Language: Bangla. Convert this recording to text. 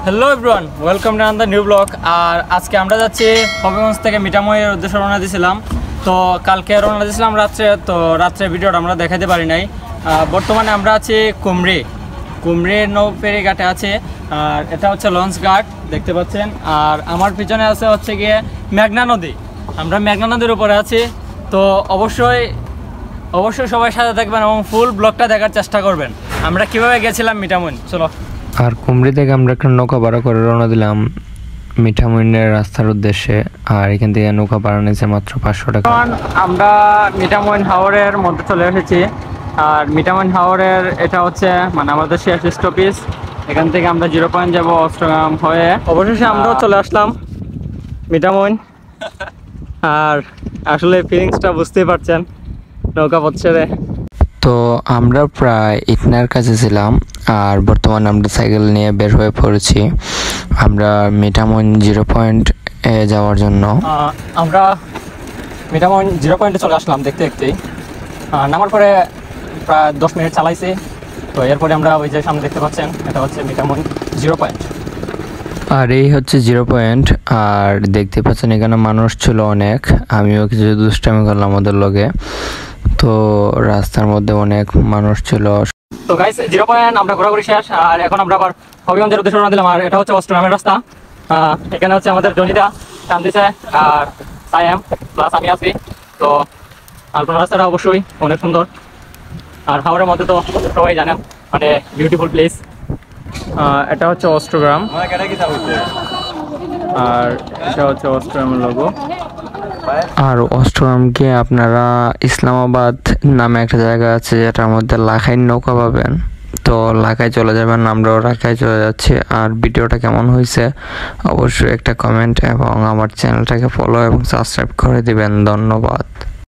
Hello everyone, welcome to another new blog. আর আজকে আমরা যাচ্ছি হবিগঞ্জ থেকে মিঠামইয়ের উদ্দেশ্যে রওনা দিয়েছিলাম। তো কালকে রওনা দিয়েছিলাম রাত্রে, তো রাত্রে ভিডিওটা আমরা দেখাতে পারি নাই। বর্তমানে আমরা আছি কুমরি নৌফেরি ঘাটে আছে। আর এটা হচ্ছে লঞ্চ ঘাট দেখতে পাচ্ছেন। আর আমার পিছনে আছে হচ্ছে গিয়ে মেঘনা নদী। আমরা মেঘনা নদীর উপরে আছি। তো অবশ্যই সবাই সাথে থাকবেন এবং ফুল ব্লগটা দেখার চেষ্টা করবেন। আমরা কিভাবে গেছিলাম মিঠামইন, চলো। আর কুমরি থেকে আমরা একটা নৌকা ভাড়া করে রওনা দিলাম মিঠামইনের রাস্তার উদ্দেশ্যে। আর এখান থেকে নৌকা ভাড়া নিয়েছে মাত্র 500 টাকা। আমরা মিঠামইন হাওরের মধ্যে চলে এসেছি। আর মিঠামইন হাওরের এটা হচ্ছে মানে আমাদের শেষ স্টপেজ। এখান থেকে আমরা 0 পয়েন্ট যাবো অষ্টগ্রাম হয়ে। অবশেষে আমরাও চলে আসলাম মিঠামইন। আর আসলে ফিলিংসটা বুঝতেই পারছেন, নৌকা পথ ছেড়ে। তো আমরা প্রায় ইটনার কাছে ছিলাম। আর বর্তমানে আমরা সাইকেল নিয়ে বের হয়ে পড়েছি আমরা মিঠামইন 0 পয়েন্ট যাওয়ার জন্য। আমরা মিঠামইন 0 পয়েন্টে চলে আসলাম দেখতে দেখতেই। নামার পরে প্রায় 10 মিনিট চালাইছি। তো এরপরে আমরা ওই যে সামনে দেখতে পাচ্ছেন, এটা হচ্ছে মিঠামইন 0 পয়েন্ট। আর এই হচ্ছে 0 পয়েন্ট। আর দেখতে পাচ্ছেন এখানে মানুষ ছিল অনেক। আমিও কিছু দুষ্টামি করলাম ওদের লগে। তো রাস্তার মধ্যে অনেক মানুষ ছিল। তো গাইস, 0 পয়েন্ট আমরা ঘোরাঘুরি শেষ। আর এখন আমরা আবার হবিগঞ্জের উদ্দেশ্যে রওনা দিলাম। আর এটা হচ্ছে অষ্টগ্রামের রাস্তা। এখানে হচ্ছে আমাদের জনিতা টান দিছে, আর সায়াম প্লাস আমি আছি। তো আলপনা রাস্তাটা অবশ্যই অনেক সুন্দর। আর হাওড়ের মধ্যে তো সবাই জানেন, মানে বিউটিফুল প্লেস। এটা হচ্ছে অষ্টগ্রাম। আর এটা হচ্ছে অষ্টগ্রামের লোগো। আর অষ্টগ্রামকে আপনারা ইসলামাবাদ নামে একটা জায়গা আছে যেটার মধ্যে লাখাই নৌকা পাবেন। তো লাখাই চলে যাবেন, আমরাও লাখাই চলে যাচ্ছি। আর ভিডিওটা কেমন হয়েছে অবশ্যই একটা কমেন্ট এবং আমার চ্যানেলটাকে ফলো এবং সাবস্ক্রাইব করে দিবেন। ধন্যবাদ।